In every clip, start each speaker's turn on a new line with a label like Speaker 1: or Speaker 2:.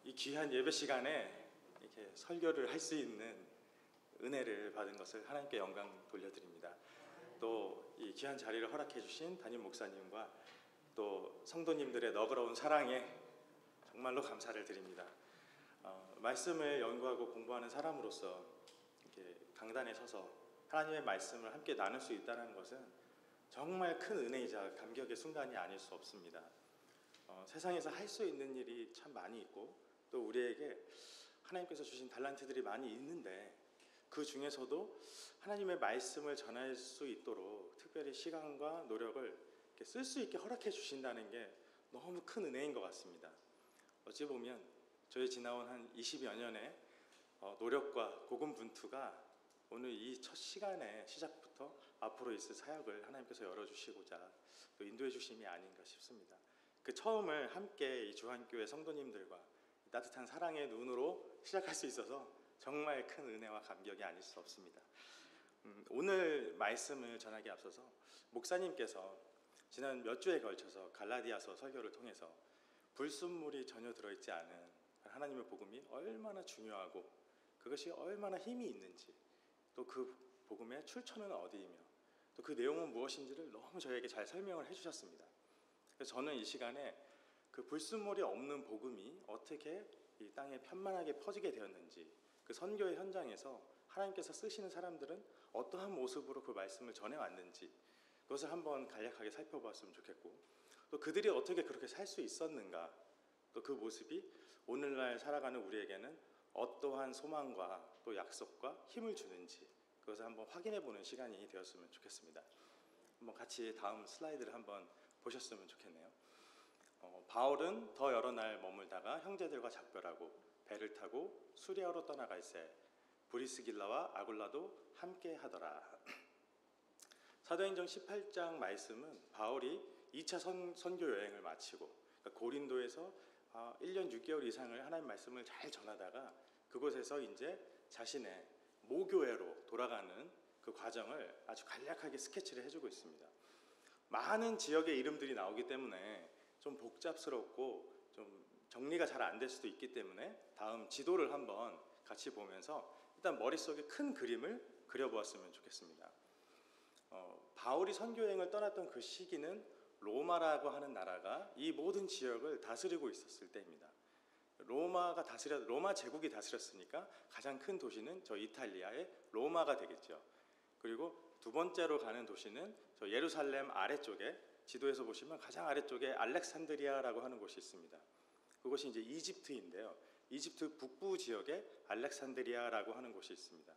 Speaker 1: 이 귀한 예배 시간에 이렇게 설교를 할 수 있는 은혜를 받은 것을 하나님께 영광 돌려드립니다. 또 이 귀한 자리를 허락해 주신 담임 목사님과 또 성도님들의 너그러운 사랑에 정말로 감사를 드립니다. 말씀을 연구하고 공부하는 사람으로서 이렇게 강단에 서서 하나님의 말씀을 함께 나눌 수 있다는 것은 정말 큰 은혜이자 감격의 순간이 아닐 수 없습니다. 세상에서 할 수 있는 일이 참 많이 있고 또 우리에게 하나님께서 주신 달란트들이 많이 있는데 그 중에서도 하나님의 말씀을 전할 수 있도록 특별히 시간과 노력을 쓸 수 있게 허락해 주신다는 게 너무 큰 은혜인 것 같습니다. 어찌 보면 저희 지나온 한 20여 년의 노력과 고군분투가 오늘 이 첫 시간의 시작부터 앞으로 있을 사역을 하나님께서 열어주시고자 또 인도해 주심이 아닌가 싶습니다. 그 처음을 함께 이 주한교회 성도님들과 따뜻한 사랑의 눈으로 시작할 수 있어서 정말 큰 은혜와 감격이 아닐 수 없습니다. 오늘 말씀을 전하기에 앞서서 목사님께서 지난 몇 주에 걸쳐서 갈라디아서 설교를 통해서 불순물이 전혀 들어있지 않은 하나님의 복음이 얼마나 중요하고 그것이 얼마나 힘이 있는지 또 그 복음의 출처는 어디이며 또 그 내용은 무엇인지를 너무 저에게 잘 설명을 해주셨습니다. 그래서 저는 이 시간에 그 불순물이 없는 복음이 어떻게 이 땅에 편만하게 퍼지게 되었는지 그 선교의 현장에서 하나님께서 쓰시는 사람들은 어떠한 모습으로 그 말씀을 전해왔는지 그것을 한번 간략하게 살펴보았으면 좋겠고 또 그들이 어떻게 그렇게 살 수 있었는가 또 그 모습이 오늘날 살아가는 우리에게는 어떠한 소망과 또 약속과 힘을 주는지 그것을 한번 확인해보는 시간이 되었으면 좋겠습니다. 한번 같이 다음 슬라이드를 한번 보셨으면 좋겠네요. 바울은 더 여러 날 머물다가 형제들과 작별하고 배를 타고 수리아로 떠나갈새 브리스길라와 아굴라도 함께 하더라. 사도행전 18장 말씀은 바울이 2차 선교 여행을 마치고 그러니까 고린도에서 1년 6개월 이상을 하나님 말씀을 잘 전하다가 그곳에서 이제 자신의 모교회로 돌아가는 그 과정을 아주 간략하게 스케치를 해주고 있습니다. 많은 지역의 이름들이 나오기 때문에 좀 복잡스럽고 좀 정리가 잘 안 될 수도 있기 때문에 다음 지도를 한번 같이 보면서 일단 머릿속에 큰 그림을 그려보았으면 좋겠습니다. 바울이 선교여행을 떠났던 그 시기는 로마라고 하는 나라가 이 모든 지역을 다스리고 있었을 때입니다. 로마 제국이 다스렸으니까 가장 큰 도시는 저 이탈리아의 로마가 되겠죠. 그리고 두 번째로 가는 도시는 저 예루살렘 아래쪽에 지도에서 보시면 가장 아래쪽에 알렉산드리아라고 하는 곳이 있습니다. 그것이 이제 이집트인데요. 이집트 북부 지역에 알렉산드리아라고 하는 곳이 있습니다.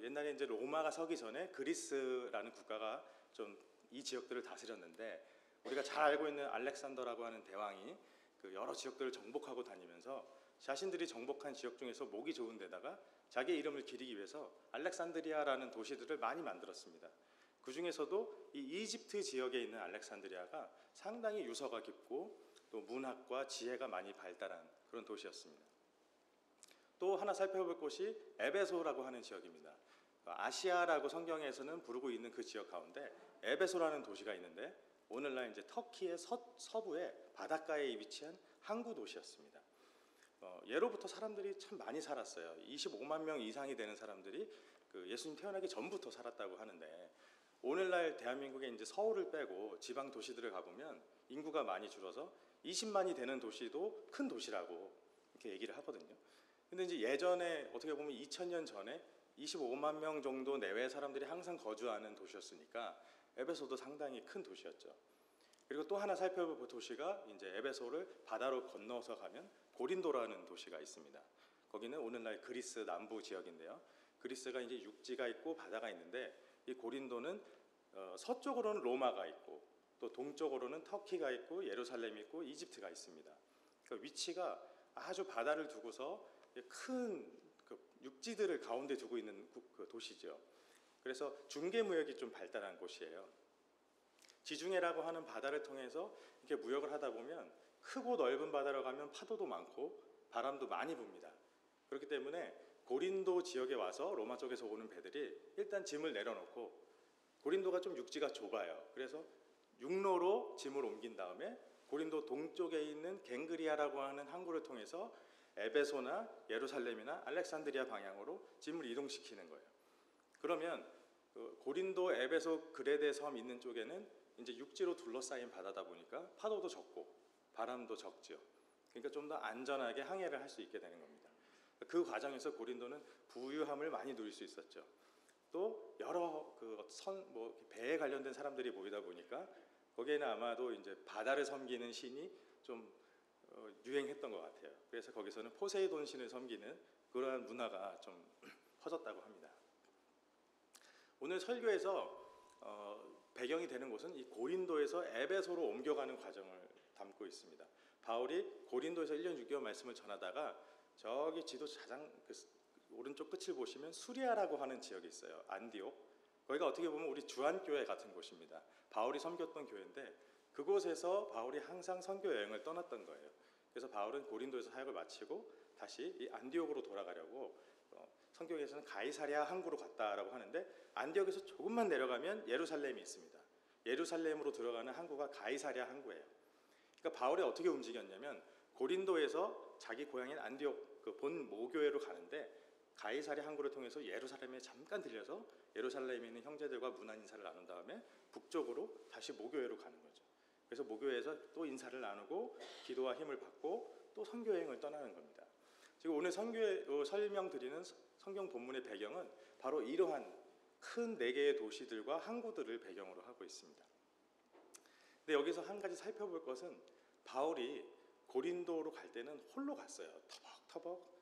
Speaker 1: 옛날에 이제 로마가 서기 전에 그리스라는 국가가 좀 이 지역들을 다스렸는데 우리가 잘 알고 있는 알렉산더라고 하는 대왕이 그 여러 지역들을 정복하고 다니면서 자신들이 정복한 지역 중에서 목이 좋은 데다가 자기의 이름을 기리기 위해서 알렉산드리아라는 도시들을 많이 만들었습니다. 그 중에서도 이 이집트 지역에 있는 알렉산드리아가 상당히 유서가 깊고 또 문학과 지혜가 많이 발달한 그런 도시였습니다. 또 하나 살펴볼 곳이 에베소라고 하는 지역입니다. 아시아라고 성경에서는 부르고 있는 그 지역 가운데 에베소라는 도시가 있는데 오늘날 이제 터키의 서부에 바닷가에 위치한 항구 도시였습니다. 예로부터 사람들이 참 많이 살았어요. 25만 명 이상이 되는 사람들이 그 예수님 태어나기 전부터 살았다고 하는데 오늘날 대한민국에 이제 서울을 빼고 지방 도시들을 가보면 인구가 많이 줄어서 20만이 되는 도시도 큰 도시라고 이렇게 얘기를 하거든요. 근데 이제 예전에 어떻게 보면 2000년 전에 25만 명 정도 내외의 사람들이 항상 거주하는 도시였으니까 에베소도 상당히 큰 도시였죠. 그리고 또 하나 살펴볼 도시가 이제 에베소를 바다로 건너서 가면 고린도라는 도시가 있습니다. 거기는 오늘날 그리스 남부 지역인데요. 그리스가 이제 육지가 있고 바다가 있는데 이 고린도는 서쪽으로는 로마가 있고 또 동쪽으로는 터키가 있고 예루살렘이 있고 이집트가 있습니다. 그 위치가 아주 바다를 두고서 큰 그 육지들을 가운데 두고 있는 그 도시죠. 그래서 중개무역이 좀 발달한 곳이에요. 지중해라고 하는 바다를 통해서 이렇게 무역을 하다 보면 크고 넓은 바다로 가면 파도도 많고 바람도 많이 붑니다. 그렇기 때문에 고린도 지역에 와서 로마 쪽에서 오는 배들이 일단 짐을 내려놓고 고린도가 좀 육지가 좁아요. 그래서 육로로 짐을 옮긴 다음에 고린도 동쪽에 있는 갱그리아라고 하는 항구를 통해서 에베소나 예루살렘이나 알렉산드리아 방향으로 짐을 이동시키는 거예요. 그러면 그 고린도, 에베소, 그레데 섬 있는 쪽에는 이제 육지로 둘러싸인 바다다 보니까 파도도 적고 바람도 적지요. 그러니까 좀 더 안전하게 항해를 할 수 있게 되는 겁니다. 그 과정에서 고린도는 부유함을 많이 누릴 수 있었죠. 또 여러 배에 관련된 사람들이 모이다 보니까 거기에는 아마도 이제 바다를 섬기는 신이 좀 유행했던 것 같아요. 그래서 거기서는 포세이돈 신을 섬기는 그러한 문화가 좀 퍼졌다고 합니다. 오늘 설교에서 배경이 되는 곳은 이 고린도에서 에베소로 옮겨가는 과정을 담고 있습니다. 바울이 고린도에서 1년 6개월 말씀을 전하다가 저기 지도 가장 오른쪽 끝을 보시면 수리아라고 하는 지역이 있어요. 안디옥. 거기가 어떻게 보면 우리 주안교회 같은 곳입니다. 바울이 섬겼던 교회인데 그곳에서 바울이 항상 선교 여행을 떠났던 거예요. 그래서 바울은 고린도에서 사역을 마치고 다시 이 안디옥으로 돌아가려고 성경에서는 가이사랴 항구로 갔다라고 하는데 안디옥에서 조금만 내려가면 예루살렘이 있습니다. 예루살렘으로 들어가는 항구가 가이사랴 항구예요. 그러니까 바울이 어떻게 움직였냐면 고린도에서 자기 고향인 안디옥 그 본 모교회로 가는데 가이사랴 항구를 통해서 예루살렘에 잠깐 들려서 예루살렘에 있는 형제들과 문안 인사를 나눈 다음에 북쪽으로 다시 모교회로 가는 거죠. 그래서 모교회에서 또 인사를 나누고 기도와 힘을 받고 또 선교 여행을 떠나는 겁니다. 지금 오늘 설명드리는 성경 본문의 배경은 바로 이러한 큰 4개의 도시들과 항구들을 배경으로 하고 있습니다. 근데 여기서 한 가지 살펴볼 것은 바울이 고린도로 갈 때는 홀로 갔어요. 터벅터벅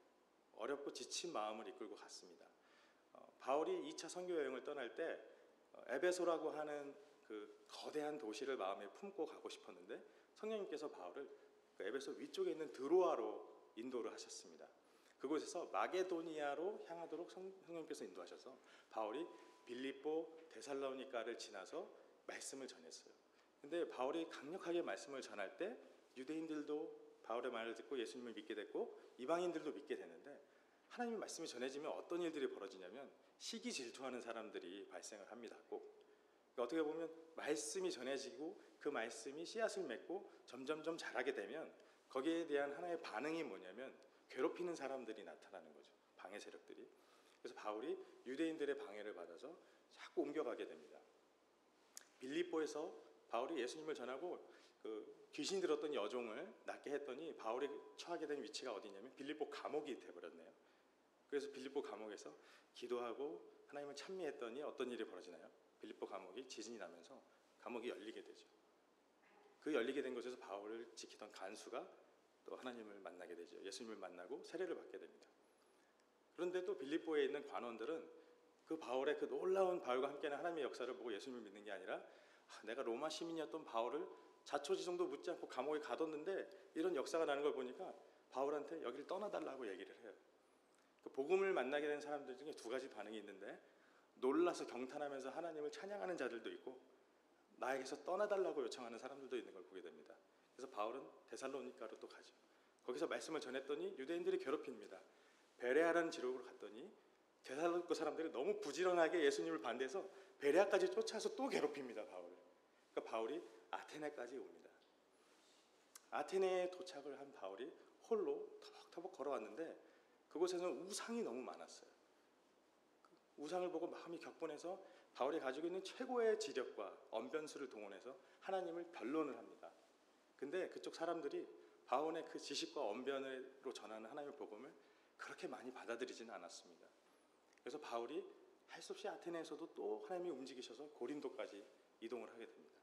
Speaker 1: 어렵고 지친 마음을 이끌고 갔습니다. 바울이 2차 선교 여행을 떠날 때 에베소라고 하는 그 거대한 도시를 마음에 품고 가고 싶었는데 성령님께서 바울을 그 에베소 위쪽에 있는 드로아로 인도를 하셨습니다. 그곳에서 마게도니아로 향하도록 성령님께서 인도하셔서 바울이 빌립보, 데살로니가를 지나서 말씀을 전했어요. 근데 바울이 강력하게 말씀을 전할 때 유대인들도 바울의 말을 듣고 예수님을 믿게 됐고 이방인들도 믿게 됐는데 하나님의 말씀이 전해지면 어떤 일들이 벌어지냐면 시기 질투하는 사람들이 발생을 합니다. 꼭 어떻게 보면 말씀이 전해지고 그 말씀이 씨앗을 맺고 점점점 자라게 되면 거기에 대한 하나의 반응이 뭐냐면 괴롭히는 사람들이 나타나는 거죠. 방해 세력들이. 그래서 바울이 유대인들의 방해를 받아서 자꾸 옮겨가게 됩니다. 빌립보에서 바울이 예수님을 전하고 그 귀신 들었던 여종을 낫게 했더니 바울이 처하게 된 위치가 어디냐면 빌립보 감옥이 돼버렸네요. 그래서 빌립보 감옥에서 기도하고 하나님을 찬미했더니 어떤 일이 벌어지나요? 빌립보 감옥이 지진이 나면서 감옥이 열리게 되죠. 그 열리게 된 곳에서 바울을 지키던 간수가 또 하나님을 만나게 되죠. 예수님을 만나고 세례를 받게 됩니다. 그런데 또 빌립보에 있는 관원들은 그 바울의 그 놀라운 바울과 함께하는 하나님의 역사를 보고 예수님을 믿는 게 아니라 내가 로마 시민이었던 바울을 자초지종도 묻지 않고 감옥에 가뒀는데 이런 역사가 나는 걸 보니까 바울한테 여기를 떠나달라고 얘기를 해요. 그 복음을 만나게 된 사람들 중에 2가지 반응이 있는데 놀라서 경탄하면서 하나님을 찬양하는 자들도 있고 나에게서 떠나달라고 요청하는 사람들도 있는 걸 보게 됩니다. 그래서 바울은 데살로니가로 또 가죠. 거기서 말씀을 전했더니 유대인들이 괴롭힙니다. 베레아라는 지역으로 갔더니 데살로니가 사람들이 너무 부지런하게 예수님을 반대해서 베레아까지 쫓아서 또 괴롭힙니다. 바울을. 그러니까 바울이 아테네까지 옵니다. 아테네에 도착을 한 바울이 홀로 터벅터벅 걸어왔는데 그곳에서는 우상이 너무 많았어요. 우상을 보고 마음이 격분해서 바울이 가지고 있는 최고의 지력과 언변수를 동원해서 하나님을 변론을 합니다. 근데 그쪽 사람들이 바울의 그 지식과 언변으로 전하는 하나님의 복음을 그렇게 많이 받아들이지는 않았습니다. 그래서 바울이 할 수 없이 아테네에서도 또 하나님이 움직이셔서 고린도까지 이동을 하게 됩니다.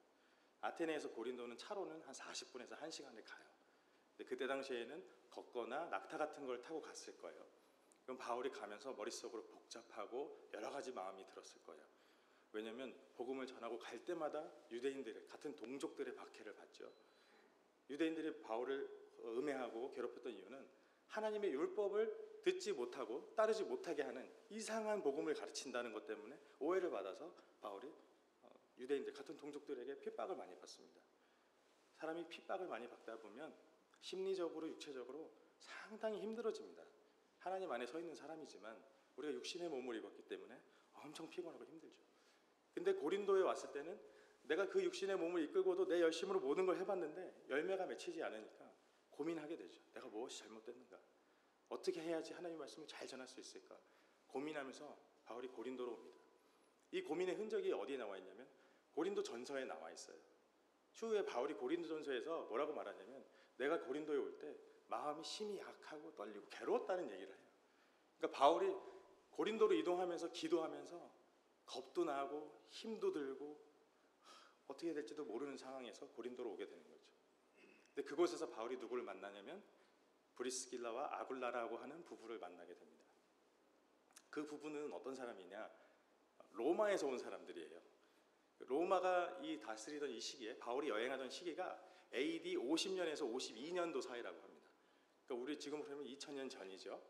Speaker 1: 아테네에서 고린도는 차로는 한 40분에서 1시간을 가요. 근데 그때 당시에는 걷거나 낙타 같은 걸 타고 갔을 거예요. 그럼 바울이 가면서 머릿속으로 복잡하고 여러 가지 마음이 들었을 거예요. 왜냐하면 복음을 전하고 갈 때마다 유대인들의 같은 동족들의 박해를 받죠. 유대인들이 바울을 음해하고 괴롭혔던 이유는 하나님의 율법을 듣지 못하고 따르지 못하게 하는 이상한 복음을 가르친다는 것 때문에 오해를 받아서 바울이 유대인들 같은 동족들에게 핍박을 많이 받습니다. 사람이 핍박을 많이 받다 보면 심리적으로 육체적으로 상당히 힘들어집니다. 하나님 안에 서 있는 사람이지만 우리가 육신의 몸을 입었기 때문에 엄청 피곤하고 힘들죠. 근데 고린도에 왔을 때는 내가 그 육신의 몸을 이끌고도 내 열심으로 모든 걸 해봤는데 열매가 맺히지 않으니까 고민하게 되죠. 내가 무엇이 잘못됐는가? 어떻게 해야지 하나님의 말씀을 잘 전할 수 있을까 고민하면서 바울이 고린도로 옵니다. 이 고민의 흔적이 어디에 나와 있냐면 고린도 전서에 나와 있어요. 추후에 바울이 고린도 전서에서 뭐라고 말하냐면 내가 고린도에 올 때 마음이 심히 약하고 떨리고 괴로웠다는 얘기를 해요. 그러니까 바울이 고린도로 이동하면서 기도하면서 겁도 나고 힘도 들고 어떻게 될지도 모르는 상황에서 고린도로 오게 되는 거죠. 근데 그곳에서 바울이 누구를 만나냐면 브리스길라와 아굴라라고 하는 부부를 만나게 됩니다. 그 부부는 어떤 사람이냐? 로마에서 온 사람들이에요. 로마가 이 다스리던 이 시기에 바울이 여행하던 시기가 AD 50년에서 52년도 사이라고 합니다. 그러니까 우리 지금으로 하면 2000년 전이죠.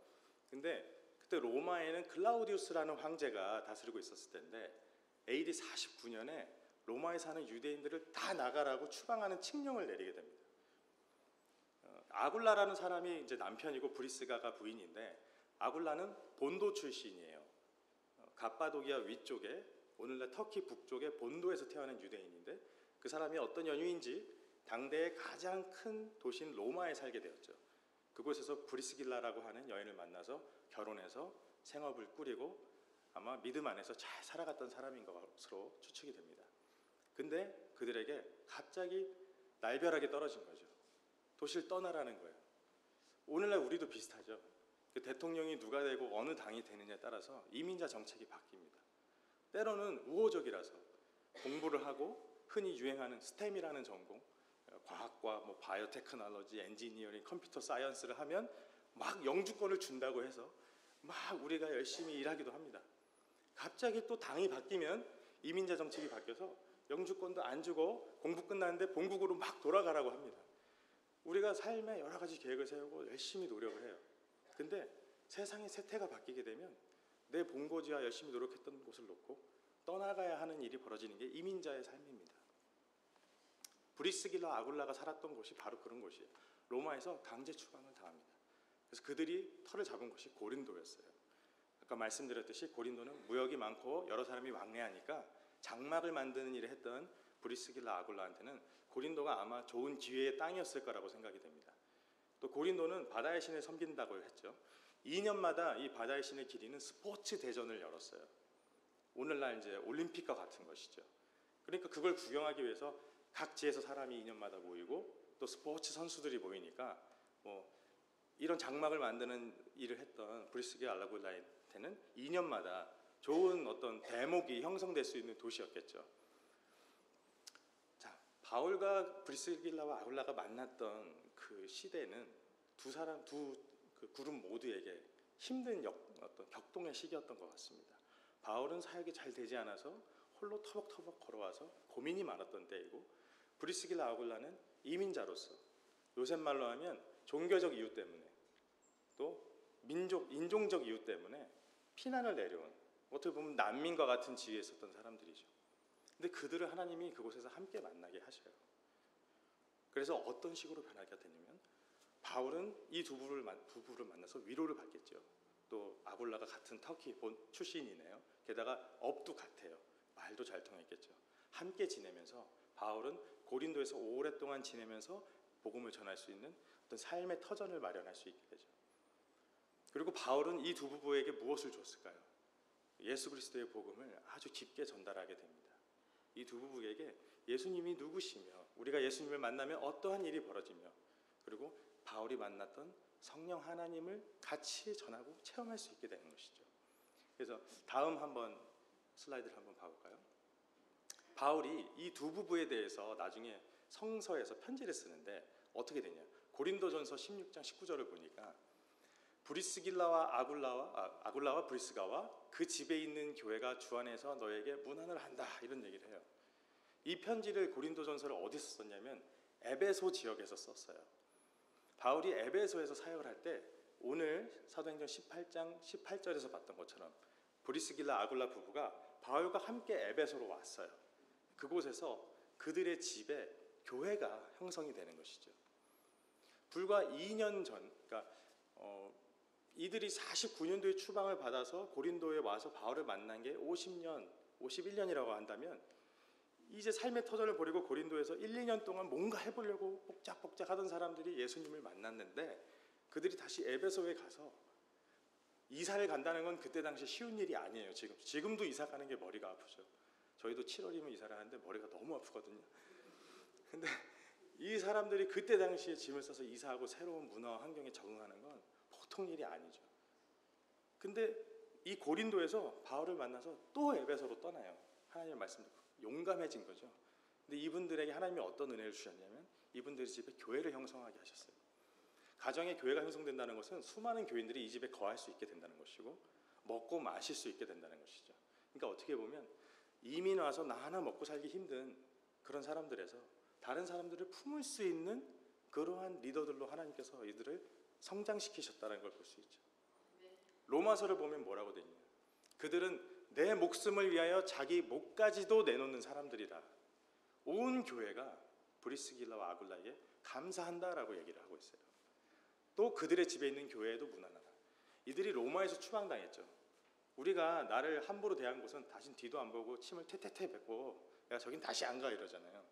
Speaker 1: 근데 그때 로마에는 클라우디우스라는 황제가 다스리고 있었을 텐데 AD 49년에 로마에 사는 유대인들을 다 나가라고 추방하는 칙령을 내리게 됩니다. 아굴라라는 사람이 이제 남편이고 브리스가가 부인인데 아굴라는 본도 출신이에요. 갑바도기아 위쪽에 오늘날 터키 북쪽의 본도에서 태어난 유대인인데 그 사람이 어떤 연유인지 당대의 가장 큰 도시인 로마에 살게 되었죠. 그곳에서 브리스길라라고 하는 여인을 만나서 결혼해서 생업을 꾸리고 아마 믿음 안에서 잘 살아갔던 사람인 것으로 추측이 됩니다. 근데 그들에게 갑자기 날벼락이 떨어진 거죠. 도시를 떠나라는 거예요. 오늘날 우리도 비슷하죠. 그 대통령이 누가 되고 어느 당이 되느냐에 따라서 이민자 정책이 바뀝니다. 때로는 우호적이라서 공부를 하고 흔히 유행하는 스템이라는 전공, 과학과 뭐 바이오테크놀로지, 엔지니어링, 컴퓨터 사이언스를 하면 막 영주권을 준다고 해서 막 우리가 열심히 일하기도 합니다. 갑자기 또 당이 바뀌면 이민자 정책이 바뀌어서 영주권도 안 주고 공부 끝났는데 본국으로 막 돌아가라고 합니다. 우리가 삶에 여러 가지 계획을 세우고 열심히 노력을 해요. 근데 세상의 세태가 바뀌게 되면 내 본고지와 열심히 노력했던 곳을 놓고 떠나가야 하는 일이 벌어지는 게 이민자의 삶입니다. 브리스길라 아굴라가 살았던 곳이 바로 그런 곳이에요. 로마에서 강제 추방을 당합니다. 그래서 그들이 터를 잡은 곳이 고린도였어요. 아까 말씀드렸듯이 고린도는 무역이 많고 여러 사람이 왕래하니까 장막을 만드는 일을 했던 브리스길라 아굴라한테는 고린도가 아마 좋은 기회의 땅이었을 거라고 생각이 됩니다. 또 고린도는 바다의 신을 섬긴다고 했죠. 2년마다 이 바다의 신을 기리는 스포츠 대전을 열었어요. 오늘날 이제 올림픽과 같은 것이죠. 그러니까 그걸 구경하기 위해서 각 지에서 사람이 2년마다 모이고 또 스포츠 선수들이 모이니까 뭐 이런 장막을 만드는 일을 했던 브리스길라 아굴라한테는 2년마다 좋은 어떤 대목이 형성될 수 있는 도시였겠죠. 자, 바울과 브리스길라와 아굴라가 만났던 그 시대는 그 그룹 모두에게 힘든 어떤 격동의 시기였던 것 같습니다. 바울은 사역이 잘 되지 않아서 홀로 터벅터벅 걸어와서 고민이 많았던 때이고 브리스길라 아굴라는 이민자로서 요새 말로 하면 종교적 이유 때문에 또 인종적 이유 때문에 피난을 내려온 어떻게 보면 난민과 같은 지위에 있었던 사람들이죠. 근데 그들을 하나님이 그곳에서 함께 만나게 하셔요. 그래서 어떤 식으로 변하게 되냐면 바울은 이 두 부부를 만나서 위로를 받겠죠. 또 아굴라가 같은 터키 출신이네요. 게다가 업도 같아요. 말도 잘 통했겠죠. 함께 지내면서 바울은 고린도에서 오랫동안 지내면서 복음을 전할 수 있는 어떤 삶의 터전을 마련할 수 있게 되죠. 그리고 바울은 이 두 부부에게 무엇을 줬을까요? 예수 그리스도의 복음을 아주 깊게 전달하게 됩니다. 이 두 부부에게 예수님이 누구시며 우리가 예수님을 만나면 어떠한 일이 벌어지며 그리고 바울이 만났던 성령 하나님을 같이 전하고 체험할 수 있게 되는 것이죠. 그래서 다음 한번 슬라이드를 한번 봐볼까요? 바울이 이 두 부부에 대해서 나중에 성서에서 편지를 쓰는데 어떻게 되냐? 고린도전서 16장 19절을 보니까 브리스길라와 아굴라와 브리스가와 그 집에 있는 교회가 주 안에서 너에게 문안을 한다 이런 얘기를 해요. 이 편지를 고린도전서를 어디서 썼냐면 에베소 지역에서 썼어요. 바울이 에베소에서 사역을 할 때 오늘 사도행전 18장 18절에서 봤던 것처럼 브리스길라 아굴라 부부가 바울과 함께 에베소로 왔어요. 그곳에서 그들의 집에 교회가 형성이 되는 것이죠. 불과 2년 전, 그러니까 이들이 49년도에 추방을 받아서 고린도에 와서 바울을 만난 게 50년, 51년이라고 한다면 이제 삶의 터전을 버리고 고린도에서 1, 2년 동안 뭔가 해보려고 복작복작 하던 사람들이 예수님을 만났는데 그들이 다시 에베소에 가서 이사를 간다는 건 그때 당시 쉬운 일이 아니에요. 지금도 이사 가는 게 머리가 아프죠. 저희도 7월이면 이사를 하는데 머리가 너무 아프거든요. 근데 이 사람들이 그때 당시에 짐을 싸서 이사하고 새로운 문화와 환경에 적응하는 건 보통 일이 아니죠. 근데 이 고린도에서 바울을 만나서 또 에베소로 떠나요. 하나님의 말씀 듣고 용감해진 거죠. 근데 이분들에게 하나님이 어떤 은혜를 주셨냐면 이분들의 집에 교회를 형성하게 하셨어요. 가정에 교회가 형성된다는 것은 수많은 교인들이 이 집에 거할 수 있게 된다는 것이고 먹고 마실 수 있게 된다는 것이죠. 그러니까 어떻게 보면 이민 와서 나 하나 먹고 살기 힘든 그런 사람들에서 다른 사람들을 품을 수 있는 그러한 리더들로 하나님께서 이들을 성장시키셨다는 걸 볼 수 있죠. 로마서를 보면 뭐라고 되냐? 그들은 내 목숨을 위하여 자기 목까지도 내놓는 사람들이라. 온 교회가 브리스길라와 아굴라에게 감사한다라고 얘기를 하고 있어요. 또 그들의 집에 있는 교회에도 무난하다. 이들이 로마에서 추방당했죠. 우리가 나를 함부로 대한 곳은 다신 뒤도 안 보고 침을 태태태 뱉고 내가 저긴 다시 안 가 이러잖아요.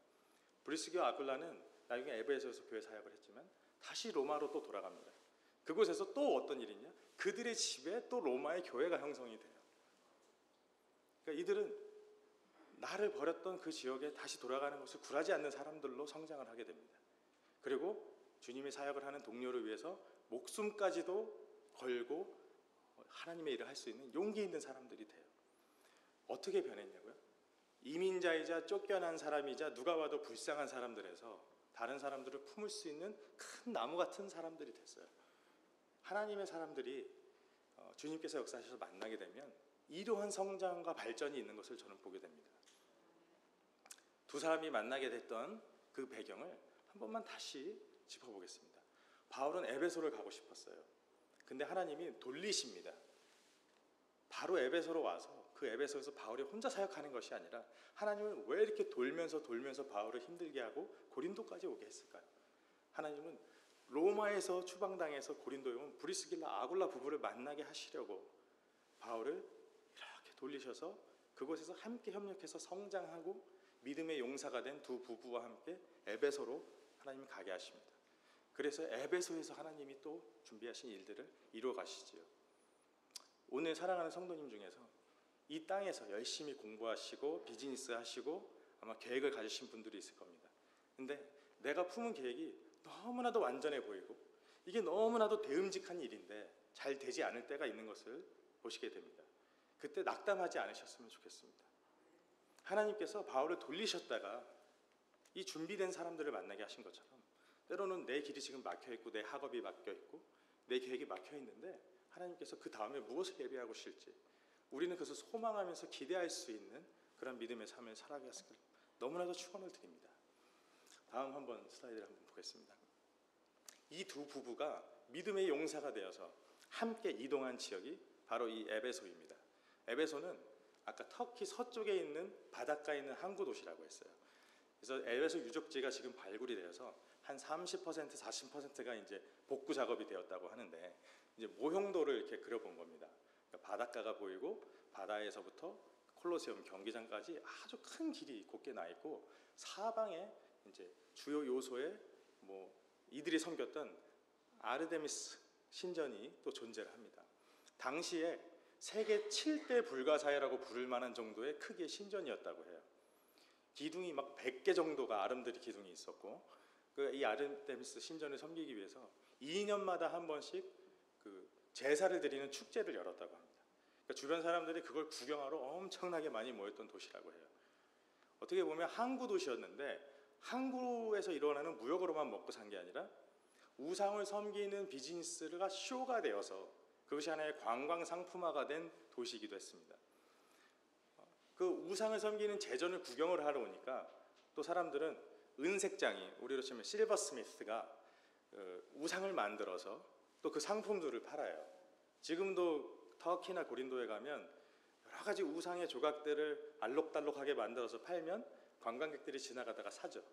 Speaker 1: 브리스기와 아굴라는 나중에 에베소에서 교회 사역을 했지만 다시 로마로 또 돌아갑니다. 그곳에서 또 어떤 일이 있냐? 그들의 집에 또 로마의 교회가 형성이 돼요. 그러니까 이들은 나를 버렸던 그 지역에 다시 돌아가는 것을 굴하지 않는 사람들로 성장을 하게 됩니다. 그리고 주님의 사역을 하는 동료를 위해서 목숨까지도 걸고 하나님의 일을 할 수 있는 용기 있는 사람들이 돼요. 어떻게 변했냐고요? 이민자이자 쫓겨난 사람이자 누가 봐도 불쌍한 사람들에서 다른 사람들을 품을 수 있는 큰 나무 같은 사람들이 됐어요. 하나님의 사람들이 주님께서 역사하셔서 만나게 되면 이러한 성장과 발전이 있는 것을 저는 보게 됩니다. 두 사람이 만나게 됐던 그 배경을 한 번만 다시 짚어보겠습니다. 바울은 에베소를 가고 싶었어요. 근데 하나님이 돌리십니다. 바로 에베소로 와서 그 에베소에서 바울이 혼자 사역하는 것이 아니라 하나님은 왜 이렇게 돌면서 바울을 힘들게 하고 고린도까지 오게 했을까요? 하나님은 로마에서 추방당해서 고린도에 온 브리스길라 아굴라 부부를 만나게 하시려고 바울을 이렇게 돌리셔서 그곳에서 함께 협력해서 성장하고 믿음의 용사가 된 두 부부와 함께 에베소로 하나님이 가게 하십니다. 그래서 에베소에서 하나님이 또 준비하신 일들을 이루어 가시지요. 오늘 사랑하는 성도님 중에서 이 땅에서 열심히 공부하시고 비즈니스 하시고 아마 계획을 가지신 분들이 있을 겁니다. 근데 내가 품은 계획이 너무나도 완전해 보이고 이게 너무나도 대음직한 일인데 잘 되지 않을 때가 있는 것을 보시게 됩니다. 그때 낙담하지 않으셨으면 좋겠습니다. 하나님께서 바울을 돌리셨다가 이 준비된 사람들을 만나게 하신 것처럼 때로는 내 길이 지금 막혀있고 내 학업이 막혀있고 내 계획이 막혀있는데 하나님께서 그 다음에 무엇을 예비하고 실지 우리는 그것을 소망하면서 기대할 수 있는 그런 믿음의 삶을 살아가게 하시길 너무나도 축원을 드립니다. 다음 한번 슬라이드를 한번 보겠습니다. 이 두 부부가 믿음의 용사가 되어서 함께 이동한 지역이 바로 이 에베소입니다. 에베소는 아까 터키 서쪽에 있는 바닷가에 있는 항구 도시라고 했어요. 그래서 에베소 유적지가 지금 발굴이 되어서 한 30%, 40%가 이제 복구 작업이 되었다고 하는데 이제 모형도를 이렇게 그려본 겁니다. 그러니까 바닷가가 보이고 바다에서부터 콜로세움 경기장까지 아주 큰 길이 곱게 나 있고 사방에 이제 주요 요소에 뭐 이들이 섬겼던 아르데미스 신전이 또 존재를 합니다. 당시에 세계 7대 불가사의라고 부를 만한 정도의 크기의 신전이었다고 해요. 기둥이 막 100개 정도가 아름드리 기둥이 있었고 이 아르데미스 신전을 섬기기 위해서 2년마다 한 번씩 그 제사를 드리는 축제를 열었다고 합니다. 그러니까 주변 사람들이 그걸 구경하러 엄청나게 많이 모였던 도시라고 해요. 어떻게 보면 항구 도시였는데 항구에서 일어나는 무역으로만 먹고 산 게 아니라 우상을 섬기는 비즈니스가 쇼가 되어서 그것이 하나의 관광 상품화가 된 도시이기도 했습니다. 그 우상을 섬기는 제전을 구경을 하러 오니까 또 사람들은 은색장이 우리로 치면 실버스미스가 우상을 만들어서 또 그 상품들을 팔아요. 지금도 터키나 고린도에 가면 여러 가지 우상의 조각들을 알록달록하게 만들어서 팔면 관광객들이 지나가다가 사죠.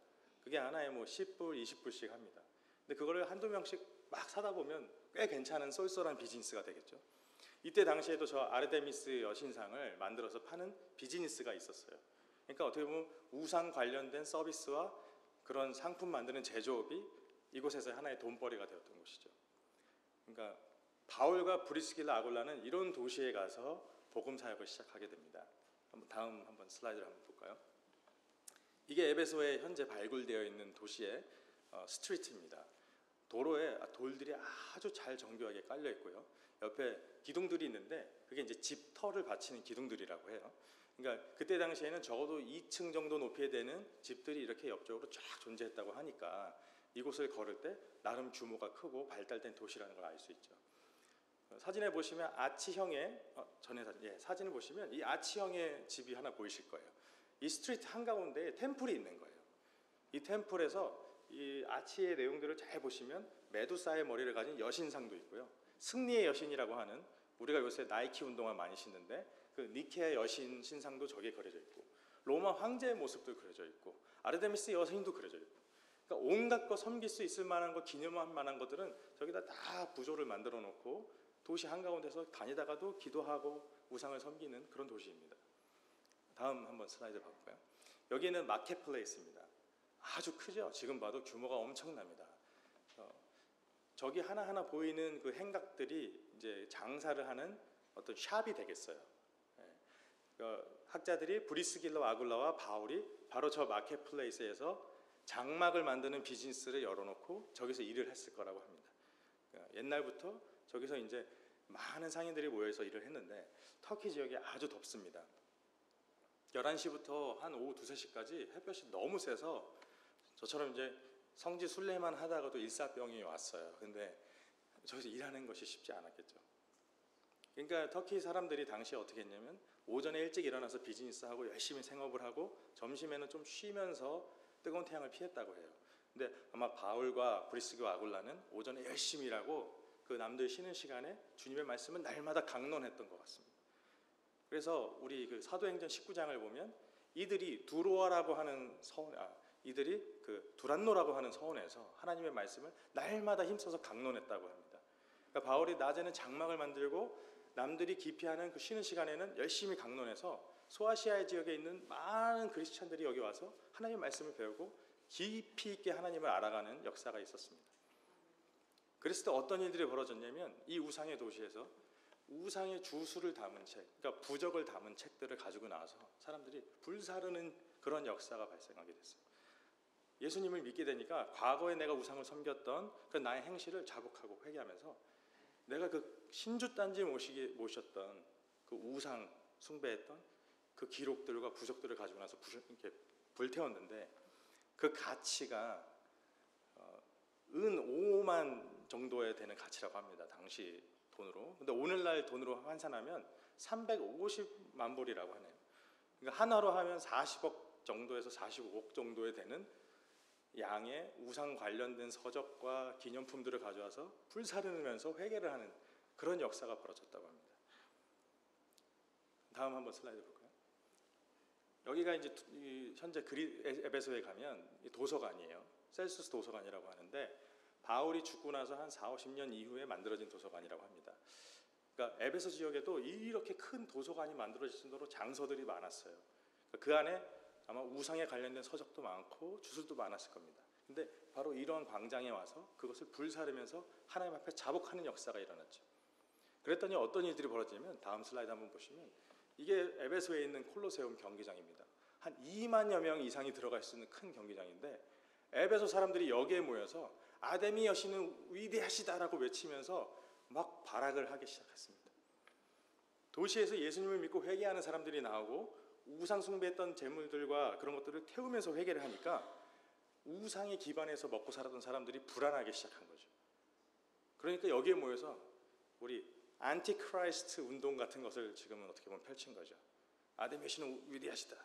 Speaker 1: 그게 하나에 뭐 10불, 20불씩 합니다. 근데 그거를 한두 명씩 막 사다 보면 꽤 괜찮은 쏠쏠한 비즈니스가 되겠죠. 이때 당시에도 저 아르데미스 여신상을 만들어서 파는 비즈니스가 있었어요. 그러니까 어떻게 보면 우상 관련된 서비스와 그런 상품 만드는 제조업이 이곳에서 하나의 돈벌이가 되었던 것이죠. 그러니까 바울과 브리스길라 아굴라는 이런 도시에 가서 복음 사역을 시작하게 됩니다. 다음 한번 슬라이드를 한번 볼까요? 이게 에베소에 현재 발굴되어 있는 도시의 스트리트입니다. 도로에 돌들이 아주 잘 정교하게 깔려 있고요. 옆에 기둥들이 있는데 그게 이제 집터를 받치는 기둥들이라고 해요. 그러니까 그때 당시에는 적어도 2층 정도 높이에 되는 집들이 이렇게 옆쪽으로 쫙 존재했다고 하니까 이곳을 걸을 때 나름 규모가 크고 발달된 도시라는 걸 알 수 있죠. 사진에 보시면 아치형의 사진을 보시면 이 아치형의 집이 하나 보이실 거예요. 이 스트리트 한가운데에 템플이 있는 거예요. 이 템플에서 이 아치의 내용들을 잘 보시면 메두사의 머리를 가진 여신상도 있고요. 승리의 여신이라고 하는, 우리가 요새 나이키 운동화 많이 신는데 그 니케의 여신 신상도 저기에 그려져 있고, 로마 황제의 모습도 그려져 있고, 아르테미스 여신도 그려져 있고, 그러니까 온갖 거 섬길 수 있을 만한 거, 기념할 만한 것들은 저기다 다 부조를 만들어 놓고 도시 한가운데서 다니다가도 기도하고 우상을 섬기는 그런 도시입니다. 다음 한번 슬라이드 봐볼까요? 여기는 마켓플레이스입니다. 아주 크죠? 지금 봐도 규모가 엄청납니다. 저기 하나하나 보이는 그 행각들이 이제 장사를 하는 어떤 샵이 되겠어요. 학자들이 브리스길라 아굴라와 바울이 바로 저 마켓플레이스에서 장막을 만드는 비즈니스를 열어놓고 저기서 일을 했을 거라고 합니다. 옛날부터 저기서 이제 많은 상인들이 모여서 일을 했는데 터키 지역이 아주 덥습니다. 11시부터 한 오후 2, 3시까지 햇볕이 너무 세서 저처럼 이제 성지 순례만 하다가도 일사병이 왔어요. 근데 저기서 일하는 것이 쉽지 않았겠죠. 그러니까 터키 사람들이 당시에 어떻게 했냐면 오전에 일찍 일어나서 비즈니스하고 열심히 생업을 하고 점심에는 좀 쉬면서 뜨거운 태양을 피했다고 해요. 근데 아마 바울과 브리스길라 아굴라는 오전에 열심히 일하고 그 남들 쉬는 시간에 주님의 말씀을 날마다 강론했던 것 같습니다. 그래서 우리 그 사도행전 19장을 보면 이들이 두로아라고 하는 이들이 그 두란노라고 하는 서원에서 하나님의 말씀을 날마다 힘써서 강론했다고 합니다. 그러니까 바울이 낮에는 장막을 만들고 남들이 기피하는 그 쉬는 시간에는 열심히 강론해서 소아시아 지역에 있는 많은 크리스찬들이 여기 와서 하나님의 말씀을 배우고 깊이 있게 하나님을 알아가는 역사가 있었습니다. 그랬을 때 어떤 일들이 벌어졌냐면 이 우상의 도시에서 우상의 주술을 담은 책, 그러니까 부적을 담은 책들을 가지고 나와서 사람들이 불사르는 그런 역사가 발생하게 됐어요. 예수님을 믿게 되니까 과거에 내가 우상을 섬겼던 그 나의 행실을 자복하고 회개하면서 내가 그 신주단지 모셨던 그 우상 숭배했던 그 기록들과 부적들을 가지고 나서 이렇게 불태웠는데 그 가치가 은 5만 정도에 되는 가치라고 합니다. 당시 돈으로. 근데 오늘날 돈으로 환산하면 350만 불이라고 하네요. 그러니까 하나로 하면 40억 정도에서 45억 정도에 되는 양의 우상 관련된 서적과 기념품들을 가져와서 불사르면서 회개를 하는 그런 역사가 벌어졌다고 합니다. 다음 한번 슬라이드 볼까요? 여기가 이제 현재 에베소에 가면 도서관이에요. 셀수스 도서관이라고 하는데 바울이 죽고 나서 한 4, 50년 이후에 만들어진 도서관이라고 합니다. 그러니까 에베소 지역에도 이렇게 큰 도서관이 만들어질 정도로 장서들이 많았어요. 그러니까 그 안에 아마 우상에 관련된 서적도 많고 주술도 많았을 겁니다. 근데 바로 이러한 광장에 와서 그것을 불사르면서 하나님 앞에 자복하는 역사가 일어났죠. 그랬더니 어떤 일들이 벌어지냐면 다음 슬라이드 한번 보시면 이게 에베소에 있는 콜로세움 경기장입니다. 한 2만여 명 이상이 들어갈 수 있는 큰 경기장인데 에베소 사람들이 여기에 모여서 아데미 여신은 위대하시다라고 외치면서 막 발악을 하기 시작했습니다. 도시에서 예수님을 믿고 회개하는 사람들이 나오고 우상 숭배했던 재물들과 그런 것들을 태우면서 회개를 하니까 우상에 기반해서 먹고 살았던 사람들이 불안하기 시작한 거죠. 그러니까 여기에 모여서 우리 안티크라이스트 운동 같은 것을 지금은 어떻게 보면 펼친 거죠. 아데미 여신은 위대하시다.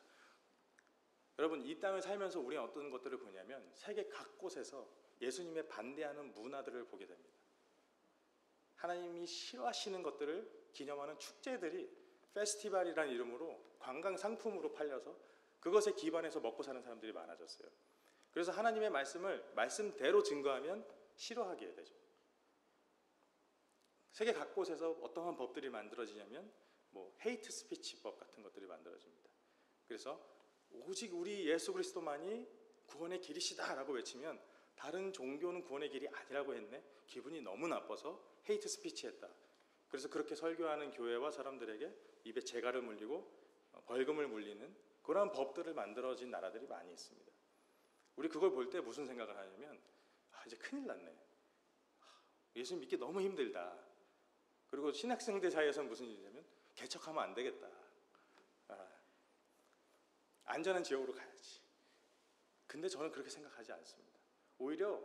Speaker 1: 여러분, 이 땅을 살면서 우리는 어떤 것들을 보냐면 세계 각곳에서 예수님에 반대하는 문화들을 보게 됩니다. 하나님이 싫어하시는 것들을 기념하는 축제들이 페스티벌이라는 이름으로 관광 상품으로 팔려서 그것에 기반해서 먹고 사는 사람들이 많아졌어요. 그래서 하나님의 말씀을 말씀대로 증거하면 싫어하게 되죠. 세계 각곳에서 어떠한 법들이 만들어지냐면 헤이트 스피치법 같은 것들이 만들어집니다. 그래서 오직 우리 예수 그리스도만이 구원의 길이시다라고 외치면 다른 종교는 구원의 길이 아니라고 했네. 기분이 너무 나빠서 헤이트 스피치했다. 그래서 그렇게 설교하는 교회와 사람들에게 입에 재갈을 물리고 벌금을 물리는 그러한 법들을 만들어진 나라들이 많이 있습니다. 우리 그걸 볼 때 무슨 생각을 하냐면 이제 큰일 났네. 예수 믿기 너무 힘들다. 그리고 신학생들 사이에서는 무슨 일이냐면 개척하면 안 되겠다. 안전한 지역으로 가야지. 근데 저는 그렇게 생각하지 않습니다. 오히려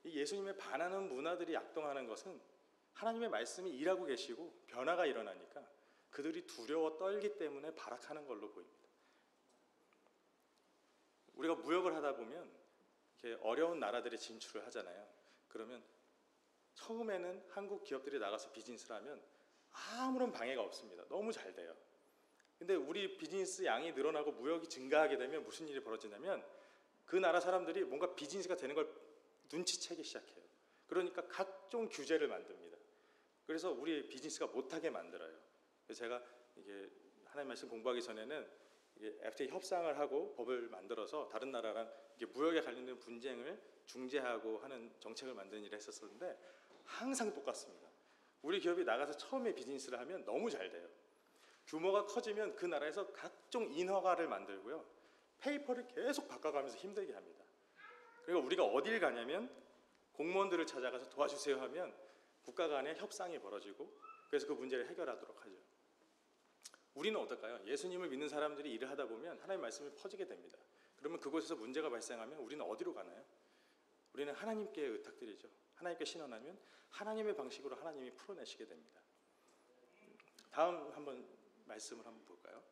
Speaker 1: 이 예수님에 반하는 문화들이 약동하는 것은 하나님의 말씀이 일하고 계시고 변화가 일어나니까 그들이 두려워 떨기 때문에 발악하는 걸로 보입니다. 우리가 무역을 하다 보면 이렇게 어려운 나라들에 진출을 하잖아요. 그러면 처음에는 한국 기업들이 나가서 비즈니스를 하면 아무런 방해가 없습니다. 너무 잘 돼요. 근데 우리 비즈니스 양이 늘어나고 무역이 증가하게 되면 무슨 일이 벌어지냐면 그 나라 사람들이 뭔가 비즈니스가 되는 걸 눈치채기 시작해요. 그러니까 각종 규제를 만듭니다. 그래서 우리 비즈니스가 못하게 만들어요. 그래서 제가 이게 하나님 말씀 공부하기 전에는 이게 FTA 협상을 하고 법을 만들어서 다른 나라랑 이게 무역에 관련된 분쟁을 중재하고 하는 정책을 만드는 일을 했었는데 항상 똑같습니다. 우리 기업이 나가서 처음에 비즈니스를 하면 너무 잘 돼요. 규모가 커지면 그 나라에서 각종 인허가를 만들고요. 페이퍼를 계속 바꿔가면서 힘들게 합니다. 그리고 우리가 어딜 가냐면 공무원들을 찾아가서 도와주세요 하면 국가 간의 협상이 벌어지고 그래서 그 문제를 해결하도록 하죠. 우리는 어떨까요? 예수님을 믿는 사람들이 일을 하다 보면 하나님의 말씀이 퍼지게 됩니다. 그러면 그곳에서 문제가 발생하면 우리는 어디로 가나요? 우리는 하나님께 의탁드리죠. 하나님께 신원하면 하나님의 방식으로 하나님이 풀어내시게 됩니다. 다음 한번 말씀을 한번 볼까요?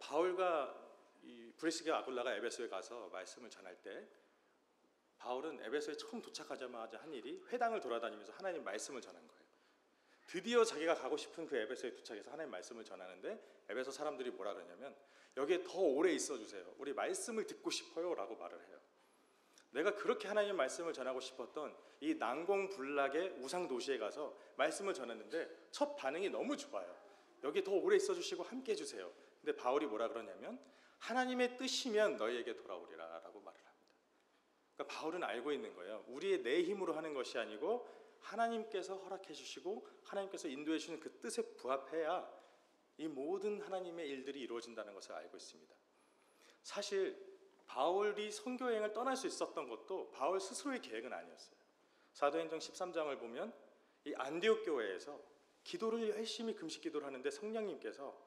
Speaker 1: 바울과 이 브리스기와 아굴라가 에베소에 가서 말씀을 전할 때 바울은 에베소에 처음 도착하자마자 한 일이 회당을 돌아다니면서 하나님 말씀을 전한 거예요. 드디어 자기가 가고 싶은 그 에베소에 도착해서 하나님 말씀을 전하는데 에베소 사람들이 뭐라 그러냐면 여기에 더 오래 있어 주세요. 우리 말씀을 듣고 싶어요 라고 말을 해요. 내가 그렇게 하나님의 말씀을 전하고 싶었던 이 난공불락의 우상 도시에 가서 말씀을 전했는데 첫 반응이 너무 좋아요. 여기 더 오래 있어 주시고 함께 해 주세요. 근데 바울이 뭐라 그러냐면 하나님의 뜻이면 너희에게 돌아오리라 라고 말을 합니다. 그러니까 바울은 알고 있는 거예요. 우리의 내 힘으로 하는 것이 아니고 하나님께서 허락해 주시고 하나님께서 인도해 주시는 그 뜻에 부합해야 이 모든 하나님의 일들이 이루어진다는 것을 알고 있습니다. 사실 바울이 선교 여행을 떠날 수 있었던 것도 바울 스스로의 계획은 아니었어요. 사도행전 13장을 보면 이 안디옥 교회에서 기도를 열심히 금식 기도를 하는데 성령님께서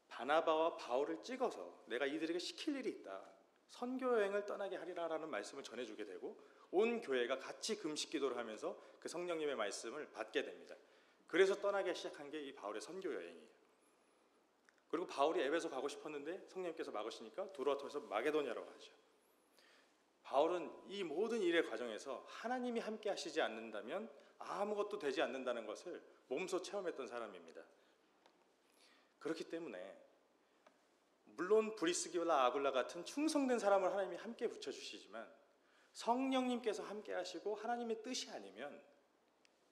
Speaker 1: 바나바와 바울을 찍어서 내가 이들에게 시킬 일이 있다. 선교 여행을 떠나게 하리라라는 말씀을 전해주게 되고 온 교회가 같이 금식 기도를 하면서 그 성령님의 말씀을 받게 됩니다. 그래서 떠나기 시작한 게 이 바울의 선교 여행이에요. 그리고 바울이 에베소 가고 싶었는데 성령님께서 막으시니까 도로아 통해서 마게도냐로 가죠. 바울은 이 모든 일의 과정에서 하나님이 함께 하시지 않는다면 아무것도 되지 않는다는 것을 몸소 체험했던 사람입니다. 그렇기 때문에 물론 브리스기와 아굴라 같은 충성된 사람을 하나님이 함께 붙여주시지만 성령님께서 함께 하시고 하나님의 뜻이 아니면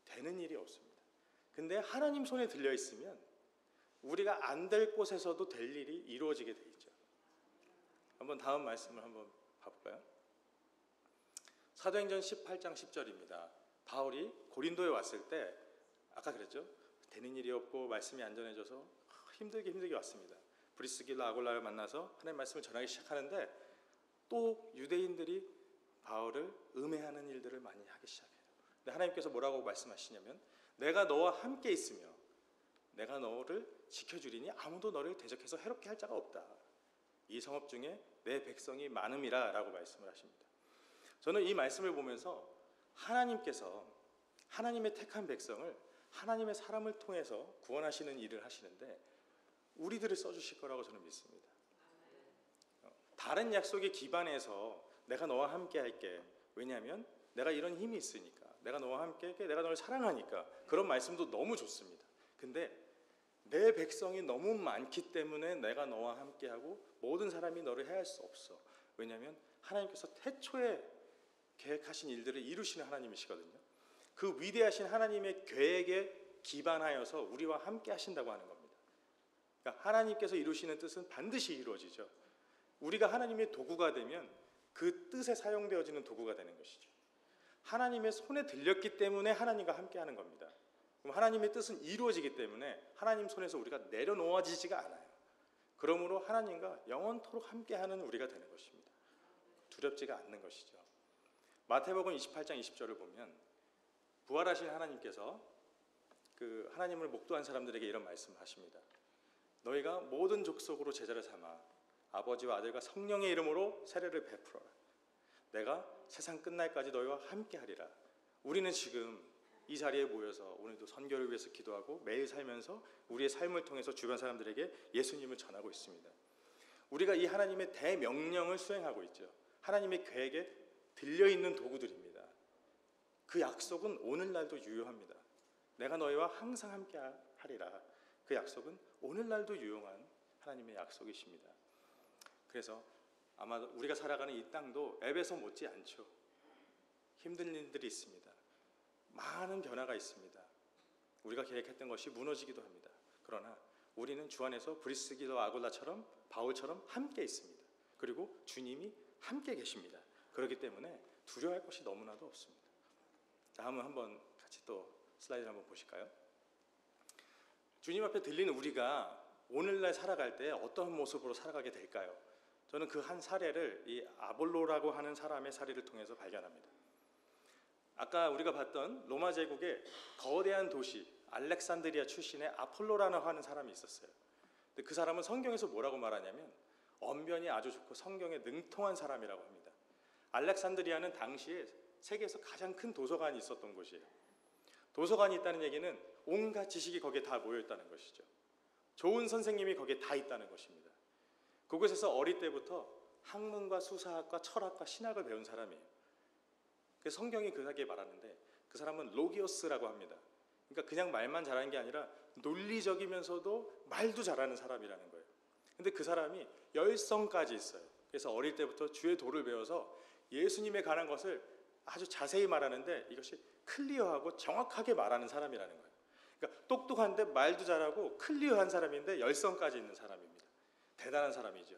Speaker 1: 되는 일이 없습니다. 근데 하나님 손에 들려 있으면 우리가 안 될 곳에서도 될 일이 이루어지게 돼 있죠. 한번 다음 말씀을 한번 봐볼까요? 사도행전 18장 10절입니다. 바울이 고린도에 왔을 때 아까 그랬죠. 되는 일이 없고 말씀이 안 전해져서 힘들게 왔습니다. 브리스길라 아굴라를 만나서 하나님의 말씀을 전하기 시작하는데 또 유대인들이 바울을 음해하는 일들을 많이 하기 시작해요. 근데 하나님께서 뭐라고 말씀하시냐면 내가 너와 함께 있으며 내가 너를 지켜주리니 아무도 너를 대적해서 해롭게 할 자가 없다. 이 성읍 중에 내 백성이 많음이라 라고 말씀을 하십니다. 저는 이 말씀을 보면서 하나님께서 하나님의 택한 백성을 하나님의 사람을 통해서 구원하시는 일을 하시는데 우리들을 써주실 거라고 저는 믿습니다. 다른 약속에 기반해서 내가 너와 함께 할게. 왜냐하면 내가 이런 힘이 있으니까. 내가 너와 함께 할게. 내가 너를 사랑하니까. 그런 말씀도 너무 좋습니다. 근데 내 백성이 너무 많기 때문에 내가 너와 함께하고 모든 사람이 너를 해할 수 없어. 왜냐하면 하나님께서 태초에 계획하신 일들을 이루시는 하나님이시거든요. 그 위대하신 하나님의 계획에 기반하여서 우리와 함께 하신다고 하는 겁니다. 그러니까 하나님께서 이루시는 뜻은 반드시 이루어지죠. 우리가 하나님의 도구가 되면 그 뜻에 사용되어지는 도구가 되는 것이죠. 하나님의 손에 들렸기 때문에 하나님과 함께하는 겁니다. 그럼 하나님의 뜻은 이루어지기 때문에 하나님 손에서 우리가 내려놓아지지가 않아요. 그러므로 하나님과 영원토록 함께하는 우리가 되는 것입니다. 두렵지가 않는 것이죠. 마태복음 28장 20절을 보면 부활하신 하나님께서 그 하나님을 목도한 사람들에게 이런 말씀을 하십니다. 너희가 모든 족속으로 제자를 삼아 아버지와 아들과 성령의 이름으로 세례를 베풀어라. 내가 세상 끝날까지 너희와 함께하리라. 우리는 지금 이 자리에 모여서 오늘도 선교를 위해서 기도하고 매일 살면서 우리의 삶을 통해서 주변 사람들에게 예수님을 전하고 있습니다. 우리가 이 하나님의 대명령을 수행하고 있죠. 하나님의 계획에 들려있는 도구들입니다. 그 약속은 오늘날도 유효합니다. 내가 너희와 항상 함께하리라. 그 약속은 오늘날도 유용한 하나님의 약속이십니다. 그래서 아마 우리가 살아가는 이 땅도 에베소 못지 않죠. 힘든 일들이 있습니다. 많은 변화가 있습니다. 우리가 계획했던 것이 무너지기도 합니다. 그러나 우리는 주 안에서 브리스길과 아굴라처럼 바울처럼 함께 있습니다. 그리고 주님이 함께 계십니다. 그렇기 때문에 두려워할 것이 너무나도 없습니다. 다음은 한번 같이 또 슬라이드를 한번 보실까요? 주님 앞에 들리는 우리가 오늘날 살아갈 때 어떤 모습으로 살아가게 될까요? 저는 그 한 사례를 이 아볼로라고 하는 사람의 사례를 통해서 발견합니다. 아까 우리가 봤던 로마 제국의 거대한 도시 알렉산드리아 출신의 아폴로라고 하는 사람이 있었어요. 근데 그 사람은 성경에서 뭐라고 말하냐면 언변이 아주 좋고 성경에 능통한 사람이라고 합니다. 알렉산드리아는 당시에 세계에서 가장 큰 도서관이 있었던 곳이에요. 도서관이 있다는 얘기는 온갖 지식이 거기에 다 모여 있다는 것이죠. 좋은 선생님이 거기에 다 있다는 것입니다. 그곳에서 어릴 때부터 학문과 수사학과 철학과 신학을 배운 사람이에요. 그래서 성경이 그에게 말하는데 그 사람은 로기오스라고 합니다. 그러니까 그냥 말만 잘하는 게 아니라 논리적이면서도 말도 잘하는 사람이라는 거예요. 근데 그 사람이 열성까지 있어요. 그래서 어릴 때부터 주의 도를 배워서 예수님에 관한 것을 아주 자세히 말하는데 이것이 클리어하고 정확하게 말하는 사람이라는 거예요. 그러니까 똑똑한데 말도 잘하고 클리어한 사람인데 열성까지 있는 사람입니다. 대단한 사람이죠.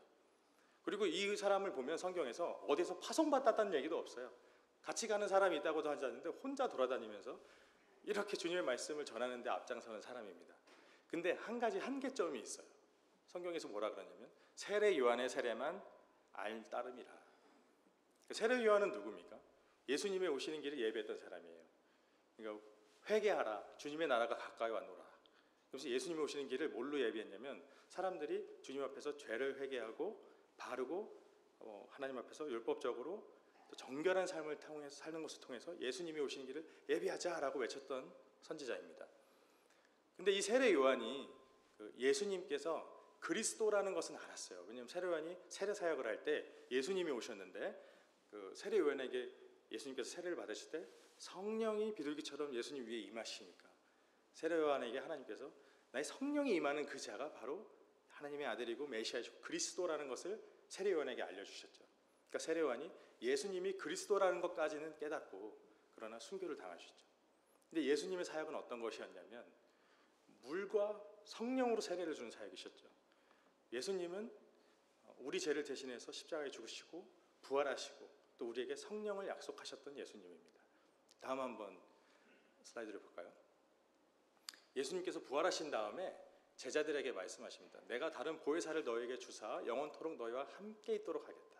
Speaker 1: 그리고 이 사람을 보면 성경에서 어디서 파송받았다는 얘기도 없어요. 같이 가는 사람이 있다고도 하지 않는데 혼자 돌아다니면서 이렇게 주님의 말씀을 전하는 데 앞장서는 사람입니다. 근데 한 가지 한계점이 있어요. 성경에서 뭐라 그러냐면 세례 요한의 세례만 알 따름이라. 세례 요한은 누굽니까? 예수님의 오시는 길을 예배했던 사람이에요. 그러니까 회개하라, 주님의 나라가 가까이 왔노라. 그래서 예수님이 오시는 길을 뭘로 예비했냐면 사람들이 주님 앞에서 죄를 회개하고 바르고 하나님 앞에서 율법적으로 정결한 삶을 통해서 사는 것을 통해서 예수님이 오시는 길을 예비하자라고 외쳤던 선지자입니다. 근데 이 세례 요한이 예수님께서 그리스도라는 것은 알았어요. 왜냐하면 세례 요한이 세례 사역을 할 때 예수님이 오셨는데 그 세례 요한에게 예수님께서 세례를 받으실 때 성령이 비둘기처럼 예수님 위에 임하시니까 세례 요한에게 하나님께서 나의 성령이 임하는 그 자가 바로 하나님의 아들이고 메시아이고 그리스도라는 것을 세례 요한에게 알려주셨죠. 그러니까 세례 요한이 예수님이 그리스도라는 것까지는 깨닫고 그러나 순교를 당하셨죠. 근데 예수님의 사역은 어떤 것이었냐면 물과 성령으로 세례를 주는 사역이셨죠. 예수님은 우리 죄를 대신해서 십자가에 죽으시고 부활하시고 또 우리에게 성령을 약속하셨던 예수님입니다. 다음 한번 슬라이드를 볼까요? 예수님께서 부활하신 다음에 제자들에게 말씀하십니다. 내가 다른 보혜사를 너에게 주사 영원토록 너희와 함께 있도록 하겠다.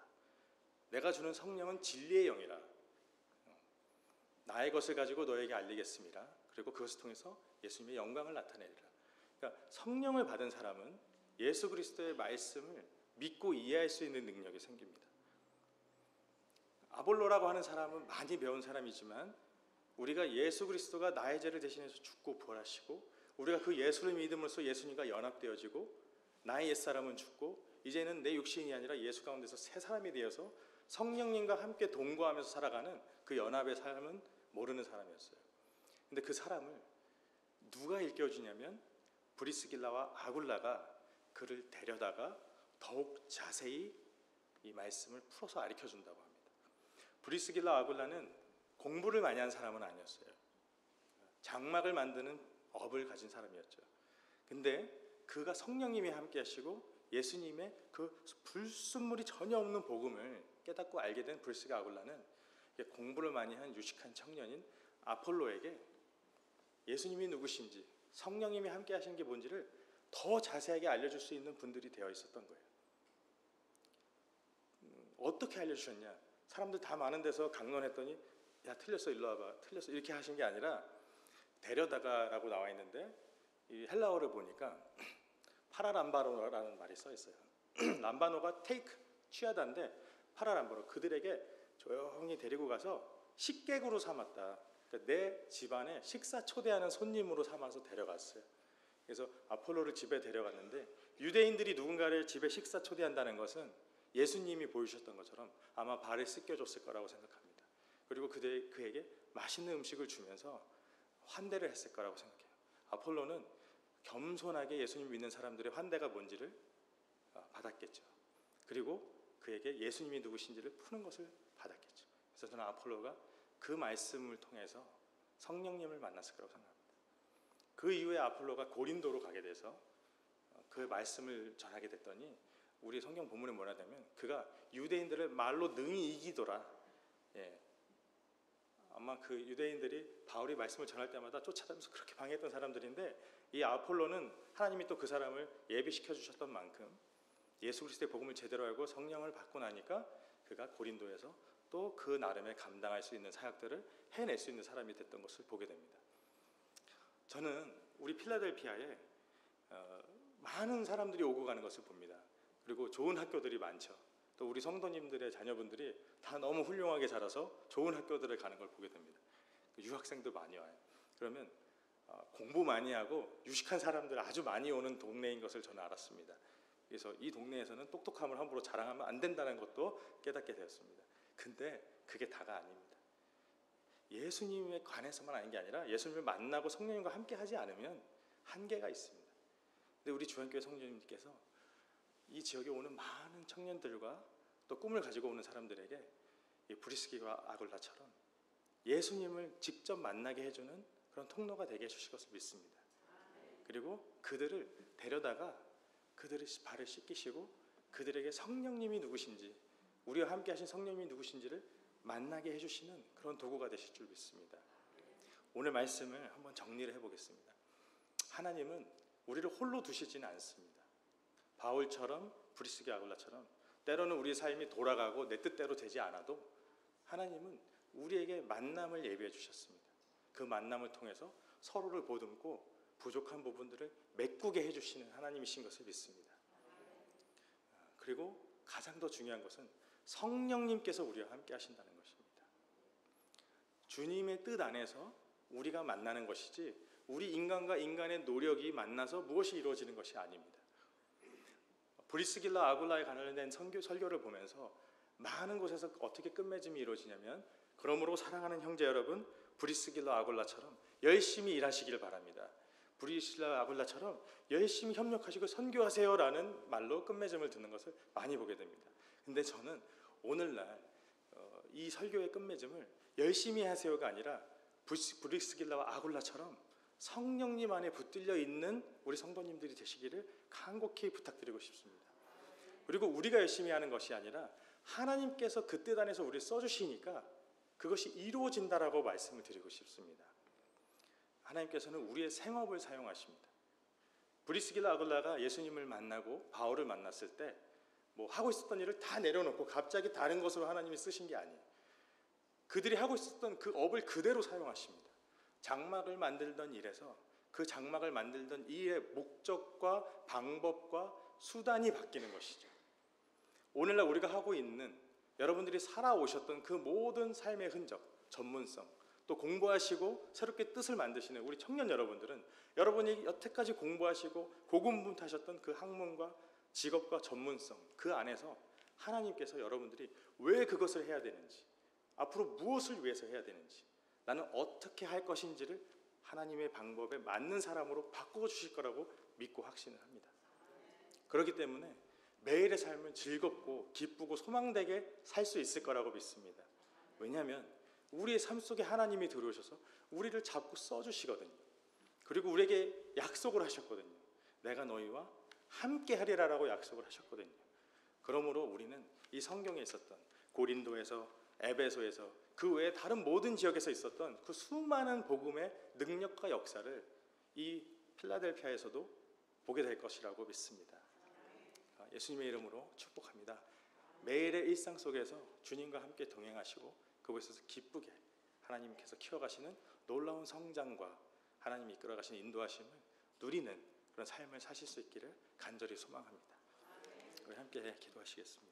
Speaker 1: 내가 주는 성령은 진리의 영이라. 나의 것을 가지고 너에게 알리겠습니다. 그리고 그것을 통해서 예수님의 영광을 나타내리라. 그러니까 성령을 받은 사람은 예수 그리스도의 말씀을 믿고 이해할 수 있는 능력이 생깁니다. 아볼로라고 하는 사람은 많이 배운 사람이지만 우리가 예수 그리스도가 나의 죄를 대신해서 죽고 부활하시고 우리가 그 예수를 믿음으로써 예수님과 연합되어지고 나의 옛사람은 죽고 이제는 내 육신이 아니라 예수 가운데서 새 사람이 되어서 성령님과 함께 동거하면서 살아가는 그 연합의 삶은 모르는 사람이었어요. 근데 그 사람을 누가 일깨워주냐면 브리스길라와 아굴라가 그를 데려다가 더욱 자세히 이 말씀을 풀어서 가르쳐준다고 합니다. 브리스길라 아굴라는 공부를 많이 한 사람은 아니었어요. 장막을 만드는 업을 가진 사람이었죠. 근데 그가 성령님이 함께 하시고 예수님의 그 불순물이 전혀 없는 복음을 깨닫고 알게 된 브리스가 아굴라는 공부를 많이 한 유식한 청년인 아폴로에게 예수님이 누구신지, 성령님이 함께 하시는 게 뭔지를 더 자세하게 알려줄 수 있는 분들이 되어 있었던 거예요. 어떻게 알려주셨냐? 사람들 다 많은 데서 강론했더니 야 틀렸어, 일로 와봐, 틀렸어, 이렇게 하신 게 아니라 데려다가라고 나와 있는데 이 헬라어를 보니까 파라람바노라는 말이 써 있어요. 람바노가 테이크, 취하다인데 파라람바노, 그들에게 조용히 데리고 가서 식객으로 삼았다. 그러니까 내 집안에 식사 초대하는 손님으로 삼아서 데려갔어요. 그래서 아폴로를 집에 데려갔는데 유대인들이 누군가를 집에 식사 초대한다는 것은 예수님이 보여주셨던 것처럼 아마 발을 씻겨줬을 거라고 생각합니다. 그리고 그에게 맛있는 음식을 주면서 환대를 했을 거라고 생각해요. 아폴로는 겸손하게 예수님 믿는 사람들의 환대가 뭔지를 받았겠죠. 그리고 그에게 예수님이 누구신지를 푸는 것을 받았겠죠. 그래서 저는 아폴로가 그 말씀을 통해서 성령님을 만났을 거라고 생각합니다. 그 이후에 아폴로가 고린도로 가게 돼서 그 말씀을 전하게 됐더니 우리 성경 본문에 뭐라 하냐면 그가 유대인들을 말로 능히 이기더라. 아마 그 유대인들이 바울이 말씀을 전할 때마다 쫓아다니면서 그렇게 방해했던 사람들인데 이 아폴로는 하나님이 또 그 사람을 예비시켜 주셨던 만큼 예수 그리스도의 복음을 제대로 알고 성령을 받고 나니까 그가 고린도에서 또 그 나름의 감당할 수 있는 사역들을 해낼 수 있는 사람이 됐던 것을 보게 됩니다. 저는 우리 필라델피아에 많은 사람들이 오고 가는 것을 봅니다. 그리고 좋은 학교들이 많죠. 또 우리 성도님들의 자녀분들이 다 너무 훌륭하게 자라서 좋은 학교들을 가는 걸 보게 됩니다. 유학생도 많이 와요. 그러면 공부 많이 하고 유식한 사람들 아주 많이 오는 동네인 것을 저는 알았습니다. 그래서 이 동네에서는 똑똑함을 함부로 자랑하면 안 된다는 것도 깨닫게 되었습니다. 근데 그게 다가 아닙니다. 예수님에 관해서만 아닌 게 아니라 예수님을 만나고 성령님과 함께 하지 않으면 한계가 있습니다. 근데 우리 주한교회 성도님께서 이 지역에 오는 많은 청년들과 또 꿈을 가지고 오는 사람들에게 이 브리스기와 아굴라처럼 예수님을 직접 만나게 해주는 그런 통로가 되게 해주실 것을 믿습니다. 그리고 그들을 데려다가 그들의 발을 씻기시고 그들에게 성령님이 누구신지, 우리와 함께 하신 성령님이 누구신지를 만나게 해주시는 그런 도구가 되실 줄 믿습니다. 오늘 말씀을 한번 정리를 해보겠습니다. 하나님은 우리를 홀로 두시지는 않습니다. 바울처럼 브리스기 아굴라처럼 때로는 우리의 삶이 돌아가고 내 뜻대로 되지 않아도 하나님은 우리에게 만남을 예비해 주셨습니다. 그 만남을 통해서 서로를 보듬고 부족한 부분들을 메꾸게 해주시는 하나님이신 것을 믿습니다. 그리고 가장 더 중요한 것은 성령님께서 우리와 함께 하신다는 것입니다. 주님의 뜻 안에서 우리가 만나는 것이지 우리 인간과 인간의 노력이 만나서 무엇이 이루어지는 것이 아닙니다. 브리스길라 아굴라에 관련된 설교를 보면서 많은 곳에서 어떻게 끝맺음이 이루어지냐면 그러므로 사랑하는 형제 여러분, 브리스길라 아굴라처럼 열심히 일하시길 바랍니다. 브리스길라 아굴라처럼 열심히 협력하시고 선교하세요라는 말로 끝맺음을 듣는 것을 많이 보게 됩니다. 근데 저는 오늘날 이 설교의 끝맺음을 열심히 하세요가 아니라 브리스길라와 아굴라처럼 성령님 안에 붙들려 있는 우리 성도님들이 되시기를 간곡히 부탁드리고 싶습니다. 그리고 우리가 열심히 하는 것이 아니라 하나님께서 그 뜻 안에서 우리를 써주시니까 그것이 이루어진다라고 말씀을 드리고 싶습니다. 하나님께서는 우리의 생업을 사용하십니다. 브리스길라 아굴라가 예수님을 만나고 바울을 만났을 때 뭐 하고 있었던 일을 다 내려놓고 갑자기 다른 것으로 하나님이 쓰신 게 아니에요. 그들이 하고 있었던 그 업을 그대로 사용하십니다. 장막을 만들던 일에서 그 장막을 만들던 일의 목적과 방법과 수단이 바뀌는 것이죠. 오늘날 우리가 하고 있는 여러분들이 살아오셨던 그 모든 삶의 흔적, 전문성, 또 공부하시고 새롭게 뜻을 만드시는 우리 청년 여러분들은 여러분이 여태까지 공부하시고 고군분투하셨던 그 학문과 직업과 전문성, 그 안에서 하나님께서 여러분들이 왜 그것을 해야 되는지, 앞으로 무엇을 위해서 해야 되는지, 나는 어떻게 할 것인지를 하나님의 방법에 맞는 사람으로 바꾸어 주실 거라고 믿고 확신을 합니다. 그렇기 때문에 매일의 삶을 즐겁고 기쁘고 소망되게 살 수 있을 거라고 믿습니다. 왜냐하면 우리의 삶 속에 하나님이 들어오셔서 우리를 잡고 써주시거든요. 그리고 우리에게 약속을 하셨거든요. 내가 너희와 함께 하리라라고 약속을 하셨거든요. 그러므로 우리는 이 성경에 있었던 고린도에서, 에베소에서, 그 외에 다른 모든 지역에서 있었던 그 수많은 복음의 능력과 역사를 이 필라델피아에서도 보게 될 것이라고 믿습니다. 예수님의 이름으로 축복합니다. 매일의 일상 속에서 주님과 함께 동행하시고 그곳에서 기쁘게 하나님께서 키워가시는 놀라운 성장과 하나님이 이끌어가시는 인도하심을 누리는 그런 삶을 사실 수 있기를 간절히 소망합니다. 우리 함께 기도하시겠습니다.